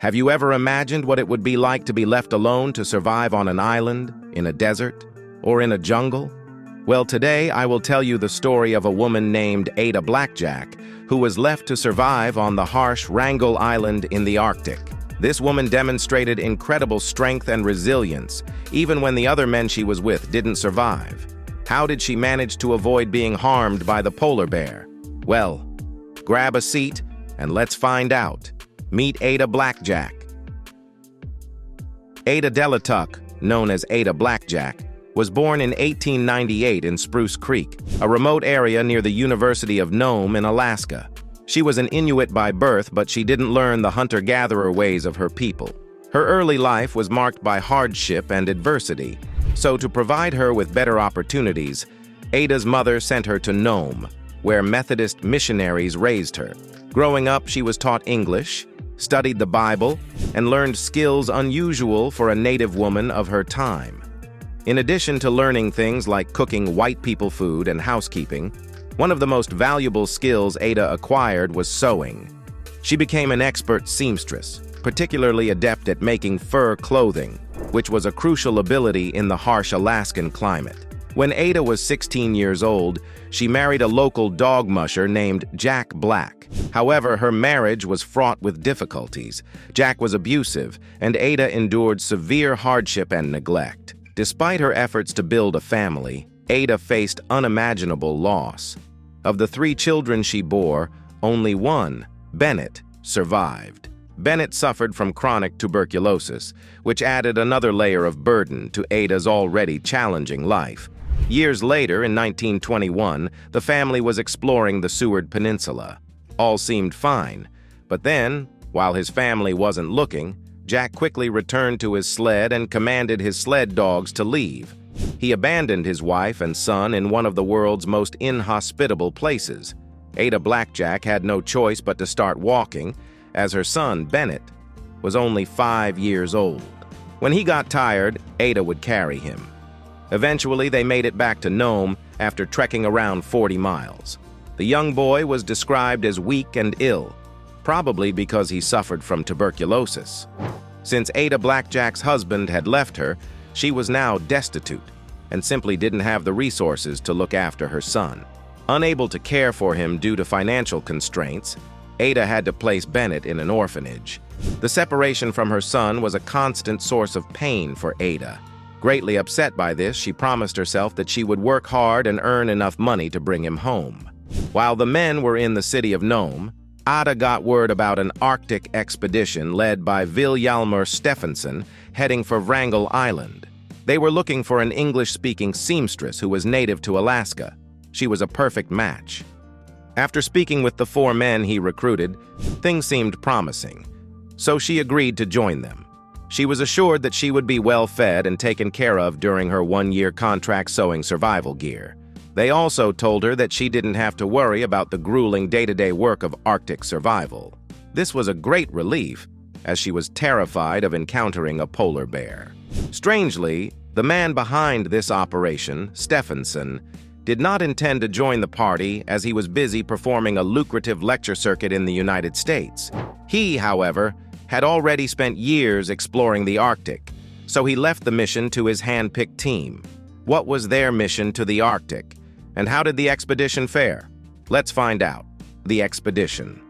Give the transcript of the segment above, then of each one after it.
Have you ever imagined what it would be like to be left alone to survive on an island, in a desert, or in a jungle? Well, today I will tell you the story of a woman named Ada Blackjack, who was left to survive on the harsh Wrangel Island in the Arctic. This woman demonstrated incredible strength and resilience, even when the other men she was with didn't survive. How did she manage to avoid being harmed by the polar bear? Well, grab a seat and let's find out. Meet Ada Blackjack. Ada Delatuck, known as Ada Blackjack, was born in 1898 in Spruce Creek, a remote area near the University of Nome in Alaska. She was an Inuit by birth, but she didn't learn the hunter-gatherer ways of her people. Her early life was marked by hardship and adversity, so to provide her with better opportunities, Ada's mother sent her to Nome, where Methodist missionaries raised her. Growing up, she was taught English, studied the Bible, and learned skills unusual for a native woman of her time. In addition to learning things like cooking white people food and housekeeping, one of the most valuable skills Ada acquired was sewing. She became an expert seamstress, particularly adept at making fur clothing, which was a crucial ability in the harsh Alaskan climate. When Ada was 16 years old, she married a local dog musher named Jack Black. However, her marriage was fraught with difficulties. Jack was abusive, and Ada endured severe hardship and neglect. Despite her efforts to build a family, Ada faced unimaginable loss. Of the 3 children she bore, only one, Bennett, survived. Bennett suffered from chronic tuberculosis, which added another layer of burden to Ada's already challenging life. Years later, in 1921, the family was exploring the Seward Peninsula. All seemed fine, but then, while his family wasn't looking, Jack quickly returned to his sled and commanded his sled dogs to leave. He abandoned his wife and son in one of the world's most inhospitable places. Ada Blackjack had no choice but to start walking, as her son, Bennett, was only 5 years old. When he got tired, Ada would carry him. Eventually, they made it back to Nome after trekking around 40 miles. The young boy was described as weak and ill, probably because he suffered from tuberculosis. Since Ada Blackjack's husband had left her, she was now destitute and simply didn't have the resources to look after her son. Unable to care for him due to financial constraints, Ada had to place Bennett in an orphanage. The separation from her son was a constant source of pain for Ada. Greatly upset by this, she promised herself that she would work hard and earn enough money to bring him home. While the men were in the city of Nome, Ada got word about an Arctic expedition led by Vilhjalmur Stephenson heading for Wrangel Island. They were looking for an English-speaking seamstress who was native to Alaska. She was a perfect match. After speaking with the 4 men he recruited, things seemed promising, so she agreed to join them. She was assured that she would be well fed and taken care of during her 1-year contract sewing survival gear. They also told her that she didn't have to worry about the grueling day-to-day work of Arctic survival. This was a great relief, as she was terrified of encountering a polar bear. Strangely, the man behind this operation, Stephenson, did not intend to join the party as he was busy performing a lucrative lecture circuit in the United States. He, however, had already spent years exploring the Arctic, so he left the mission to his hand-picked team. What was their mission to the Arctic, and how did the expedition fare? Let's find out. The expedition.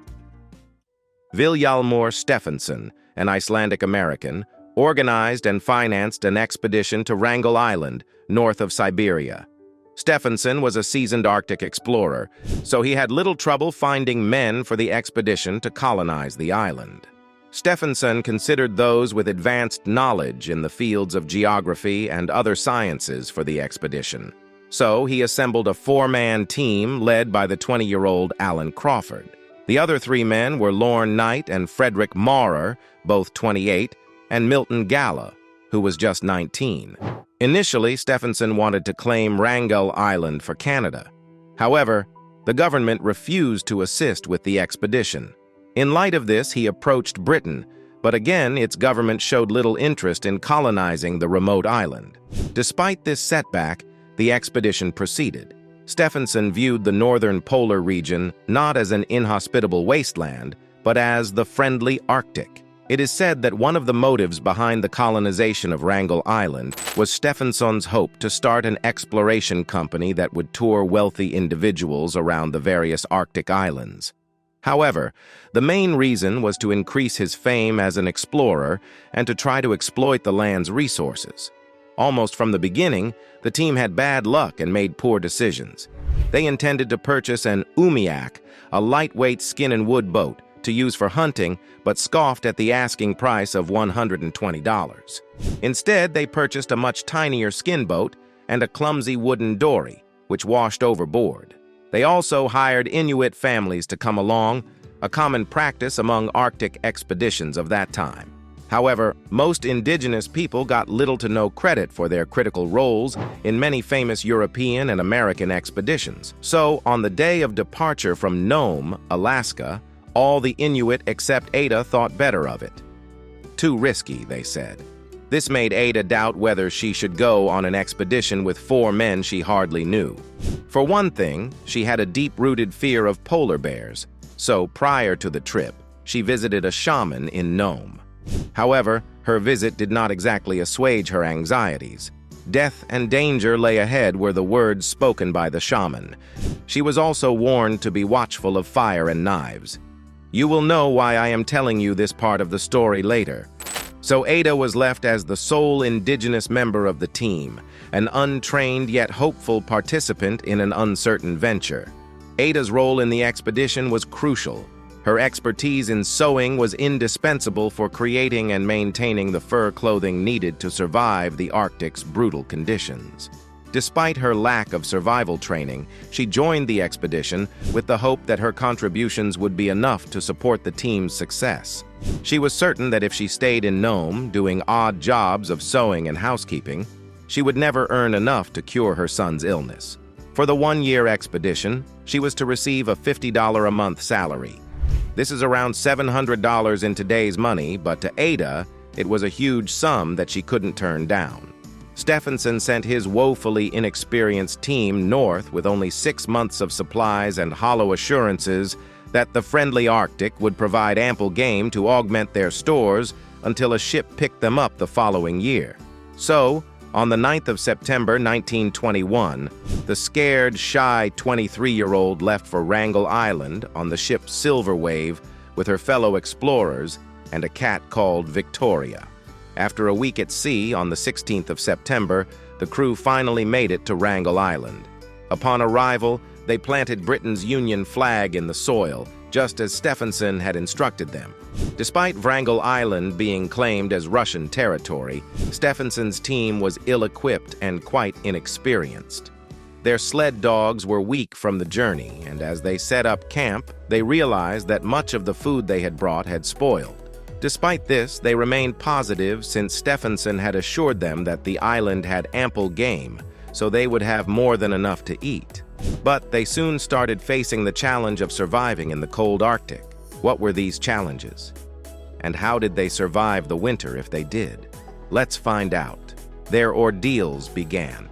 Vilhjalmur Stephenson, an Icelandic American, organized and financed an expedition to Wrangel Island, north of Siberia. Stephenson was a seasoned Arctic explorer, so he had little trouble finding men for the expedition to colonize the island. Stephenson considered those with advanced knowledge in the fields of geography and other sciences for the expedition. So he assembled a 4-man team led by the 20-year-old Alan Crawford. The other 3 men were Lorne Knight and Frederick Maurer, both 28, and Milton Galla, who was just 19. Initially, Stephenson wanted to claim Wrangel Island for Canada. However, the government refused to assist with the expedition. In light of this, he approached Britain, but again, its government showed little interest in colonizing the remote island. Despite this setback, the expedition proceeded. Stephenson viewed the northern polar region not as an inhospitable wasteland, but as the friendly Arctic. It is said that one of the motives behind the colonization of Wrangel Island was Stefansson's hope to start an exploration company that would tour wealthy individuals around the various Arctic islands. However, the main reason was to increase his fame as an explorer and to try to exploit the land's resources. Almost from the beginning, the team had bad luck and made poor decisions. They intended to purchase an umiak, a lightweight skin and wood boat, to use for hunting, but scoffed at the asking price of $120. Instead, they purchased a much tinier skin boat and a clumsy wooden dory, which washed overboard. They also hired Inuit families to come along, a common practice among Arctic expeditions of that time. However, most indigenous people got little to no credit for their critical roles in many famous European and American expeditions. So, on the day of departure from Nome, Alaska, all the Inuit except Ada thought better of it. Too risky, they said. This made Ada doubt whether she should go on an expedition with 4 men she hardly knew. For one thing, she had a deep-rooted fear of polar bears, so prior to the trip, she visited a shaman in Nome. However, her visit did not exactly assuage her anxieties. Death and danger lay ahead were the words spoken by the shaman. She was also warned to be watchful of fire and knives. You will know why I am telling you this part of the story later. So Ada was left as the sole indigenous member of the team, an untrained yet hopeful participant in an uncertain venture. Ada's role in the expedition was crucial. Her expertise in sewing was indispensable for creating and maintaining the fur clothing needed to survive the Arctic's brutal conditions. Despite her lack of survival training, she joined the expedition with the hope that her contributions would be enough to support the team's success. She was certain that if she stayed in Nome, doing odd jobs of sewing and housekeeping, she would never earn enough to cure her son's illness. For the one-year expedition, she was to receive a $50 a month salary. This is around $700 in today's money, but to Ada, it was a huge sum that she couldn't turn down. Stefansson sent his woefully inexperienced team north with only 6 months of supplies and hollow assurances that the friendly Arctic would provide ample game to augment their stores until a ship picked them up the following year. So, on the 9th of September 1921, the scared, shy 23-year-old left for Wrangel Island on the ship Silver Wave with her fellow explorers and a cat called Victoria. After a week at sea, on the 16th of September, the crew finally made it to Wrangel Island. Upon arrival, they planted Britain's Union flag in the soil, just as Stefansson had instructed them. Despite Wrangel Island being claimed as Russian territory, Stefansson's team was ill-equipped and quite inexperienced. Their sled dogs were weak from the journey, and as they set up camp, they realized that much of the food they had brought had spoiled. Despite this, they remained positive since Stefansson had assured them that the island had ample game, so they would have more than enough to eat. But they soon started facing the challenge of surviving in the cold Arctic. What were these challenges? And how did they survive the winter if they did? Let's find out. Their ordeals began.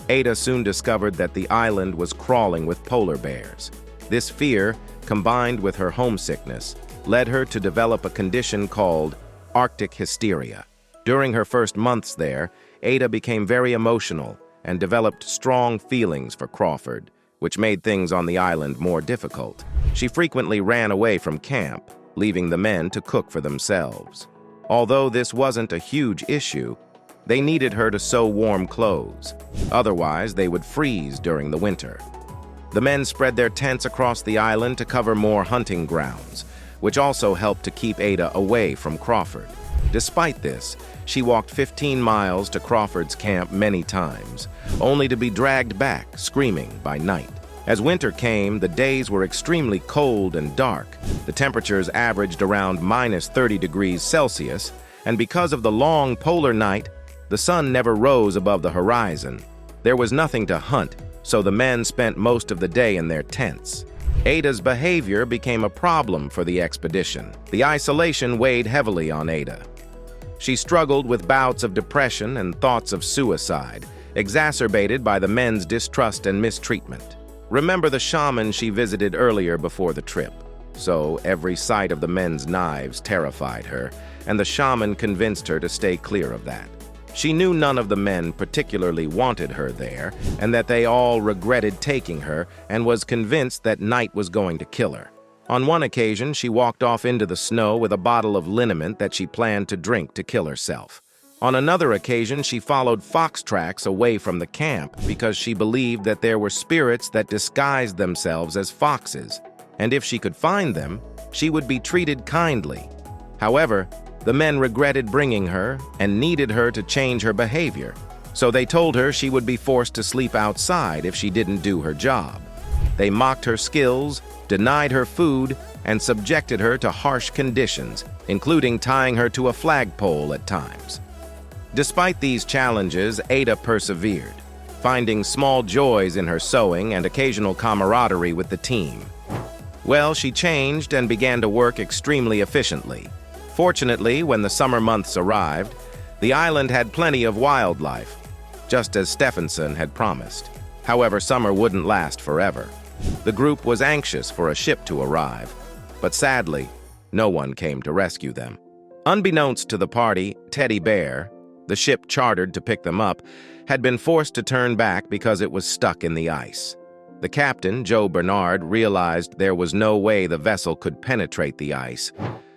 Ada soon discovered that the island was crawling with polar bears. This fear, combined with her homesickness, led her to develop a condition called Arctic hysteria. During her first months there, Ada became very emotional and developed strong feelings for Crawford, which made things on the island more difficult. She frequently ran away from camp, leaving the men to cook for themselves. Although this wasn't a huge issue, they needed her to sew warm clothes. Otherwise, they would freeze during the winter. The men spread their tents across the island to cover more hunting grounds, which also helped to keep Ada away from Crawford. Despite this, she walked 15 miles to Crawford's camp many times, only to be dragged back, screaming, by night. As winter came, the days were extremely cold and dark. The temperatures averaged around -30 degrees Celsius, and because of the long polar night, the sun never rose above the horizon. There was nothing to hunt, so the men spent most of the day in their tents. Ada's behavior became a problem for the expedition. The isolation weighed heavily on Ada. She struggled with bouts of depression and thoughts of suicide, exacerbated by the men's distrust and mistreatment. Remember the shaman she visited earlier before the trip. so every sight of the men's knives terrified her, and the shaman convinced her to stay clear of that. She knew none of the men particularly wanted her there, and that they all regretted taking her, and was convinced that night was going to kill her. On one occasion, she walked off into the snow with a bottle of liniment that she planned to drink to kill herself. On another occasion, she followed fox tracks away from the camp because she believed that there were spirits that disguised themselves as foxes, and if she could find them, she would be treated kindly. However, the men regretted bringing her and needed her to change her behavior, so they told her she would be forced to sleep outside if she didn't do her job. They mocked her skills, denied her food, and subjected her to harsh conditions, including tying her to a flagpole at times. Despite these challenges, Ada persevered, finding small joys in her sewing and occasional camaraderie with the team. Well, she changed and began to work extremely efficiently. Fortunately, when the summer months arrived, the island had plenty of wildlife, just as Stephenson had promised. However, summer wouldn't last forever. The group was anxious for a ship to arrive, but sadly, no one came to rescue them. Unbeknownst to the party, Teddy Bear, the ship chartered to pick them up, had been forced to turn back because it was stuck in the ice. The captain, Joe Bernard, realized there was no way the vessel could penetrate the ice,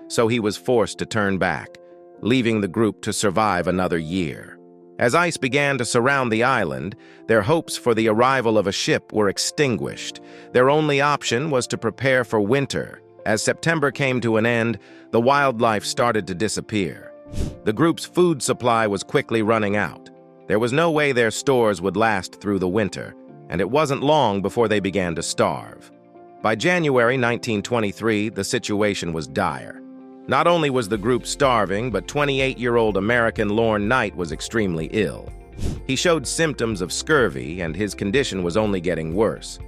so he was forced to turn back, leaving the group to survive another year. As ice began to surround the island, their hopes for the arrival of a ship were extinguished. Their only option was to prepare for winter. As September came to an end, the wildlife started to disappear. The group's food supply was quickly running out. There was no way their stores would last through the winter, and it wasn't long before they began to starve. By January 1923, the situation was dire. Not only was the group starving, but 28-year-old American Lorne Knight was extremely ill. He showed symptoms of scurvy, and his condition was only getting worse.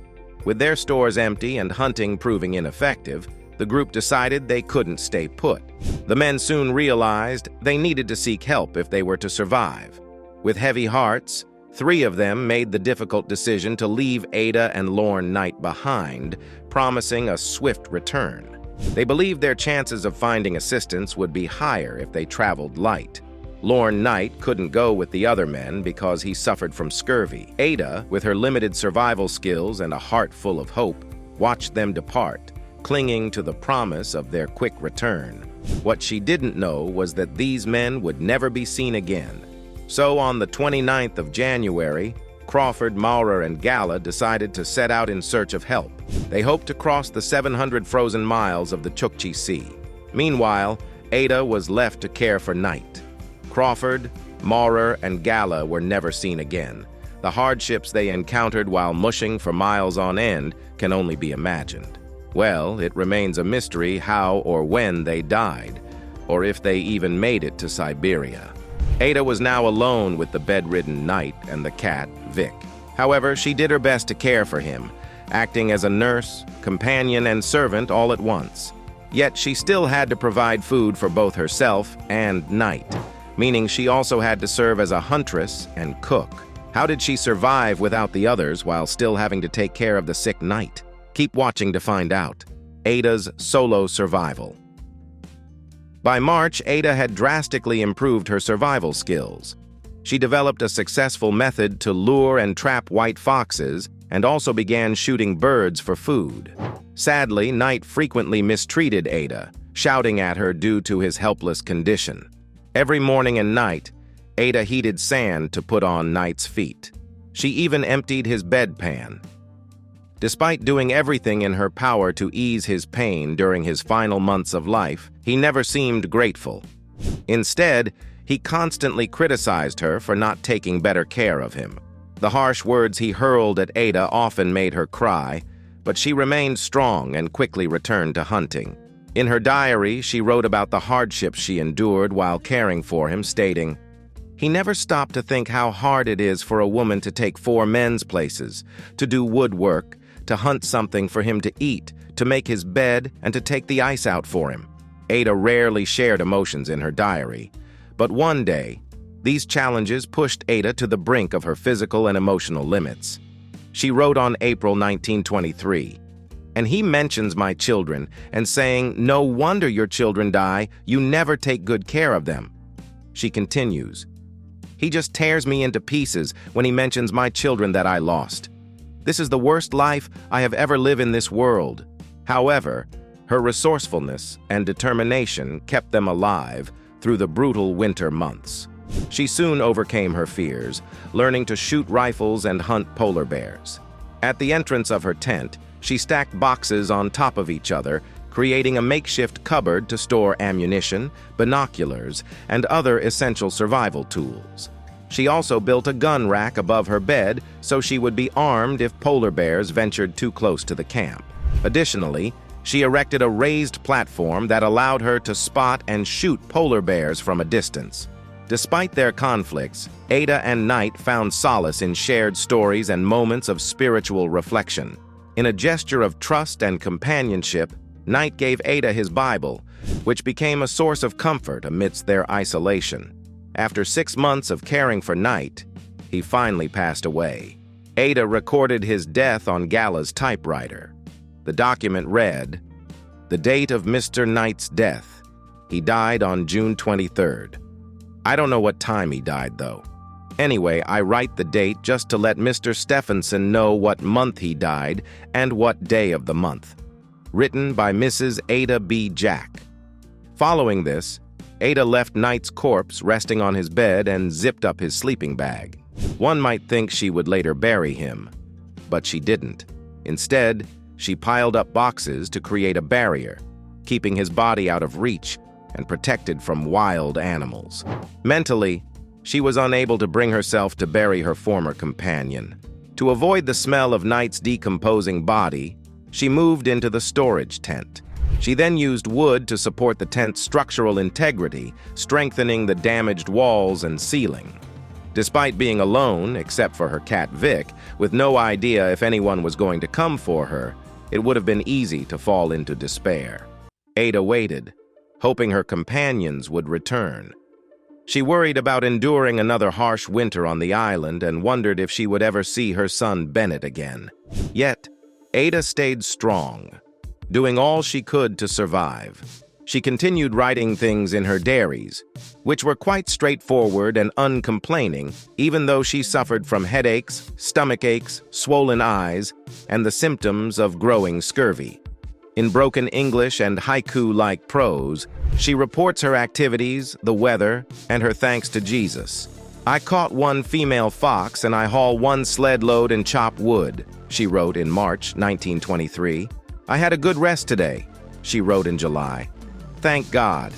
With their stores empty and hunting proving ineffective, the group decided they couldn't stay put. The men soon realized they needed to seek help if they were to survive. With heavy hearts, 3 of them made the difficult decision to leave Ada and Lorne Knight behind, promising a swift return. They believed their chances of finding assistance would be higher if they traveled light. Lorne Knight couldn't go with the other men because he suffered from scurvy. Ada, with her limited survival skills and a heart full of hope, watched them depart, clinging to the promise of their quick return. What she didn't know was that these men would never be seen again. So on the 29th of January, Crawford, Maurer, and Gala decided to set out in search of help. They hoped to cross the 700 frozen miles of the Chukchi Sea. Meanwhile, Ada was left to care for Knight. Crawford, Maurer, and Gala were never seen again. The hardships they encountered while mushing for miles on end can only be imagined. Well, it remains a mystery how or when they died, or if they even made it to Siberia. Ada was now alone with the bedridden Knight and the cat, Vic. However, she did her best to care for him, acting as a nurse, companion, and servant all at once. Yet she still had to provide food for both herself and Knight, meaning she also had to serve as a huntress and cook. How did she survive without the others while still having to take care of the sick Knight? Keep watching to find out. Ada's solo survival. By March, Ada had drastically improved her survival skills. She developed a successful method to lure and trap white foxes and also began shooting birds for food. Sadly, Knight frequently mistreated Ada, shouting at her due to his helpless condition. Every morning and night, Ada heated sand to put on Knight's feet. She even emptied his bedpan. Despite doing everything in her power to ease his pain during his final months of life, he never seemed grateful. Instead, he constantly criticized her for not taking better care of him. The harsh words he hurled at Ada often made her cry, but she remained strong and quickly returned to hunting. In her diary, she wrote about the hardships she endured while caring for him, stating, "He never stopped to think how hard it is for a woman to take 4 men's places, to do woodwork, to hunt something for him to eat, to make his bed, and to take the ice out for him." Ada rarely shared emotions in her diary, but one day, these challenges pushed Ada to the brink of her physical and emotional limits. She wrote on April 1923, and he mentions my children and saying, "No wonder your children die, you never take good care of them." She continues, "He just tears me into pieces when he mentions my children that I lost. This is the worst life I have ever lived in this world." However, her resourcefulness and determination kept them alive through the brutal winter months. She soon overcame her fears, learning to shoot rifles and hunt polar bears. At the entrance of her tent, she stacked boxes on top of each other, creating a makeshift cupboard to store ammunition, binoculars, and other essential survival tools. She also built a gun rack above her bed so she would be armed if polar bears ventured too close to the camp. Additionally, she erected a raised platform that allowed her to spot and shoot polar bears from a distance. Despite their conflicts, Ada and Knight found solace in shared stories and moments of spiritual reflection. In a gesture of trust and companionship, Knight gave Ada his Bible, which became a source of comfort amidst their isolation. After 6 months of caring for Knight, he finally passed away. Ada recorded his death on Gala's typewriter. The document read, "The date of Mr. Knight's death. He died on June 23rd. I don't know what time he died, though. Anyway, I write the date just to let Mr. Stephenson know what month he died and what day of the month." Written by Mrs. Ada B. Jack. Following this, Ada left Knight's corpse resting on his bed and zipped up his sleeping bag. One might think she would later bury him, but she didn't. Instead, she piled up boxes to create a barrier, keeping his body out of reach and protected from wild animals. Mentally, she was unable to bring herself to bury her former companion. To avoid the smell of Knight's decomposing body, she moved into the storage tent. She then used wood to support the tent's structural integrity, strengthening the damaged walls and ceiling. Despite being alone, except for her cat Vic, with no idea if anyone was going to come for her, it would have been easy to fall into despair. Ada waited, hoping her companions would return. She worried about enduring another harsh winter on the island and wondered if she would ever see her son Bennett again. Yet, Ada stayed strong, doing all she could to survive. She continued writing things in her diaries, which were quite straightforward and uncomplaining, even though she suffered from headaches, stomach aches, swollen eyes, and the symptoms of growing scurvy. In broken English and haiku-like prose, she reports her activities, the weather, and her thanks to Jesus. "I caught one female fox and I haul one sled load and chop wood," she wrote in March 1923. "I had a good rest today," she wrote in July. "Thank God."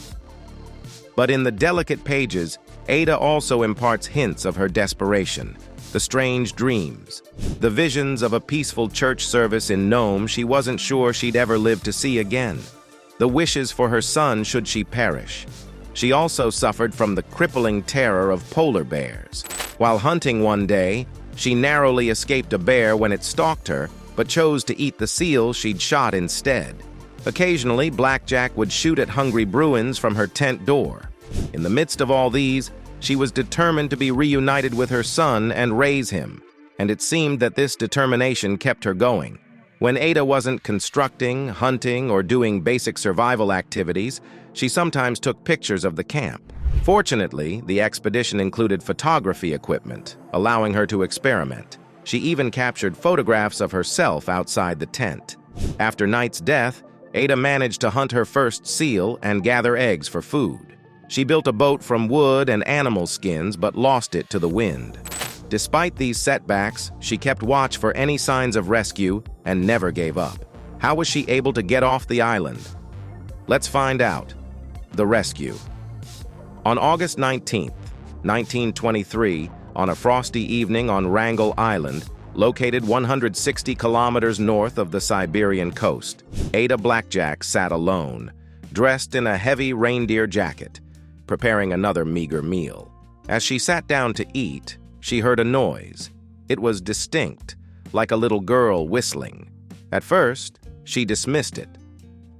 But in the delicate pages, Ada also imparts hints of her desperation, the strange dreams, the visions of a peaceful church service in Nome she wasn't sure she'd ever live to see again, the wishes for her son should she perish. She also suffered from the crippling terror of polar bears. While hunting one day, she narrowly escaped a bear when it stalked her, but chose to eat the seal she'd shot instead. Occasionally, Blackjack would shoot at hungry Bruins from her tent door. In the midst of all these, she was determined to be reunited with her son and raise him, and it seemed that this determination kept her going. When Ada wasn't constructing, hunting, or doing basic survival activities, she sometimes took pictures of the camp. Fortunately, the expedition included photography equipment, allowing her to experiment. She even captured photographs of herself outside the tent. After Knight's death, Ada managed to hunt her first seal and gather eggs for food. She built a boat from wood and animal skins but lost it to the wind. Despite these setbacks, she kept watch for any signs of rescue and never gave up. How was she able to get off the island? Let's find out. The rescue. On August 19, 1923, on a frosty evening on Wrangel Island, located 160 kilometers north of the Siberian coast, Ada Blackjack sat alone, dressed in a heavy reindeer jacket, preparing another meager meal. As she sat down to eat, she heard a noise. It was distinct, like a little girl whistling. At first, she dismissed it.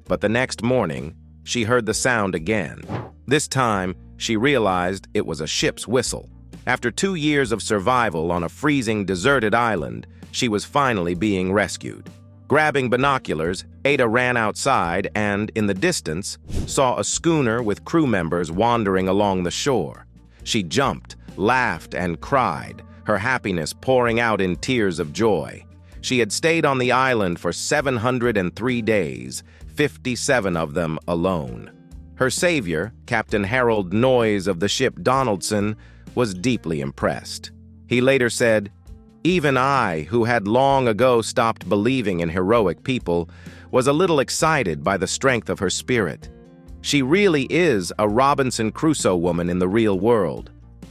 But the next morning, she heard the sound again. This time, she realized it was a ship's whistle. After 2 years of survival on a freezing, deserted island, she was finally being rescued. Grabbing binoculars, Ada ran outside and, in the distance, saw a schooner with crew members wandering along the shore. She jumped, laughed, and cried, her happiness pouring out in tears of joy. She had stayed on the island for 703 days, 57 of them alone. Her savior, Captain Harold Noyes of the ship Donaldson, was deeply impressed. He later said, "Even I, who had long ago stopped believing in heroic people, was a little excited by the strength of her spirit. She really is a Robinson Crusoe woman in the real world.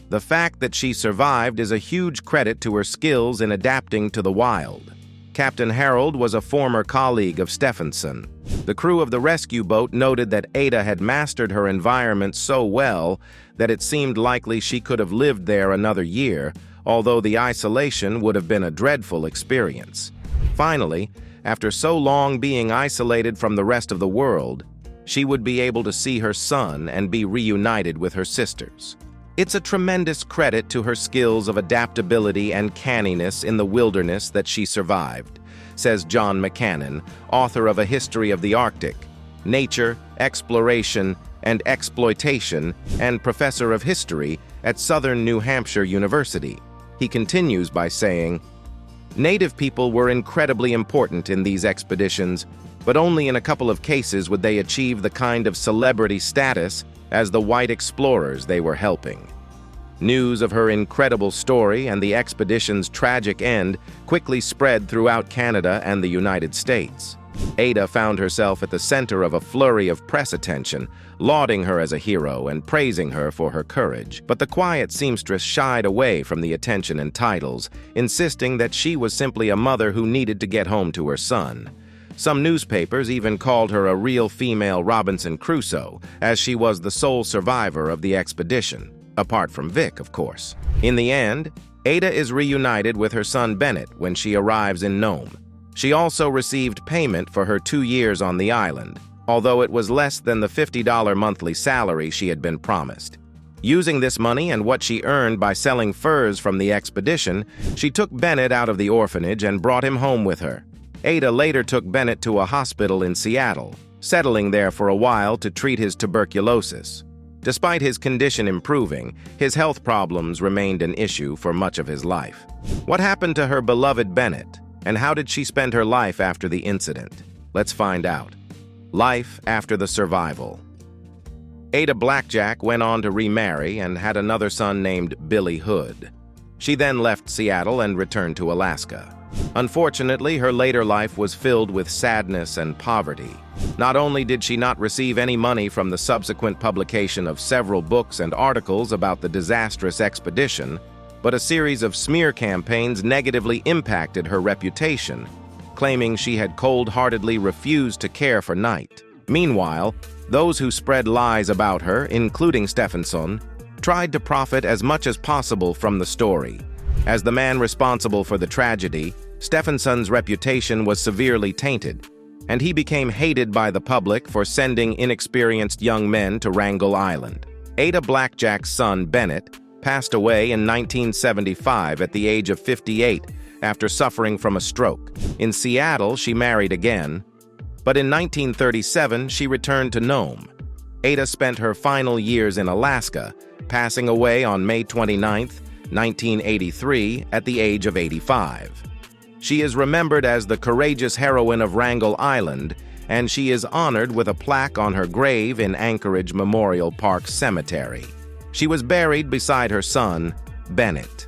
The fact that she survived is a huge credit to her skills in adapting to the wild." Captain Harold was a former colleague of Stephenson. The crew of the rescue boat noted that Ada had mastered her environment so well that it seemed likely she could have lived there another year, although the isolation would have been a dreadful experience. Finally, after so long being isolated from the rest of the world, she would be able to see her son and be reunited with her sisters. It's a tremendous credit to her skills of adaptability and canniness in the wilderness that she survived, says John McCannon, author of A History of the Arctic, Nature, Exploration, and Exploitation, and professor of history at Southern New Hampshire University. He continues by saying, "Native people were incredibly important in these expeditions, but only in a couple of cases would they achieve the kind of celebrity status as the white explorers they were helping." News of her incredible story and the expedition's tragic end quickly spread throughout Canada and the United States. Ada found herself at the center of a flurry of press attention, lauding her as a hero and praising her for her courage. But the quiet seamstress shied away from the attention and titles, insisting that she was simply a mother who needed to get home to her son. Some newspapers even called her a real female Robinson Crusoe, as she was the sole survivor of the expedition, apart from Vic, of course. In the end, Ada is reunited with her son Bennett when she arrives in Nome. She also received payment for her 2 years on the island, although it was less than the $50 monthly salary she had been promised. Using this money and what she earned by selling furs from the expedition, she took Bennett out of the orphanage and brought him home with her. Ada later took Bennett to a hospital in Seattle, settling there for a while to treat his tuberculosis. Despite his condition improving, his health problems remained an issue for much of his life. What happened to her beloved Bennett, and how did she spend her life after the incident? Let's find out. Life after the survival. Ada Blackjack went on to remarry and had another son named Billy Hood. She then left Seattle and returned to Alaska. Unfortunately, her later life was filled with sadness and poverty. Not only did she not receive any money from the subsequent publication of several books and articles about the disastrous expedition, but a series of smear campaigns negatively impacted her reputation, claiming she had cold-heartedly refused to care for Knight. Meanwhile, those who spread lies about her, including Stephenson, tried to profit as much as possible from the story. As the man responsible for the tragedy, Stephenson's reputation was severely tainted, and he became hated by the public for sending inexperienced young men to Wrangel Island. Ada Blackjack's son, Bennett, passed away in 1975 at the age of 58 after suffering from a stroke. In Seattle, she married again, but in 1937 she returned to Nome. Ada spent her final years in Alaska, passing away on May 29, 1983, at the age of 85. She is remembered as the courageous heroine of Wrangel Island, and she is honored with a plaque on her grave in Anchorage Memorial Park Cemetery. She was buried beside her son, Bennett.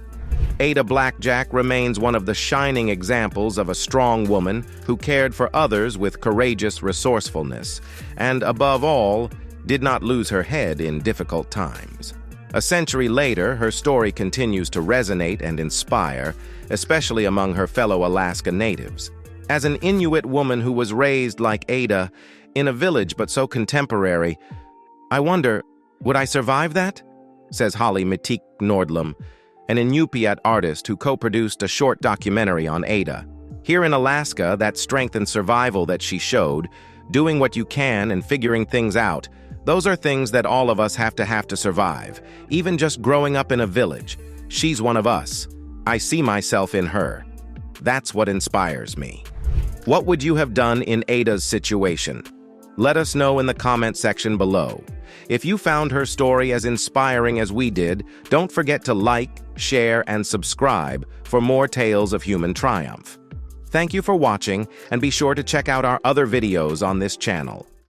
Ada Blackjack remains one of the shining examples of a strong woman who cared for others with courageous resourcefulness, and above all, did not lose her head in difficult times. A century later, her story continues to resonate and inspire, especially among her fellow Alaska natives. As an Inuit woman who was raised like Ada, in a village but so contemporary, I wonder, would I survive that? Says Holly Mitik Nordlum, an Inupiat artist who co-produced a short documentary on Ada. Here in Alaska, that strength and survival that she showed, doing what you can and figuring things out, those are things that all of us have to survive, even just growing up in a village. She's one of us. I see myself in her. That's what inspires me. What would you have done in Ada's situation? Let us know in the comment section below. If you found her story as inspiring as we did, don't forget to like, share, and subscribe for more tales of human triumph. Thank you for watching, and be sure to check out our other videos on this channel.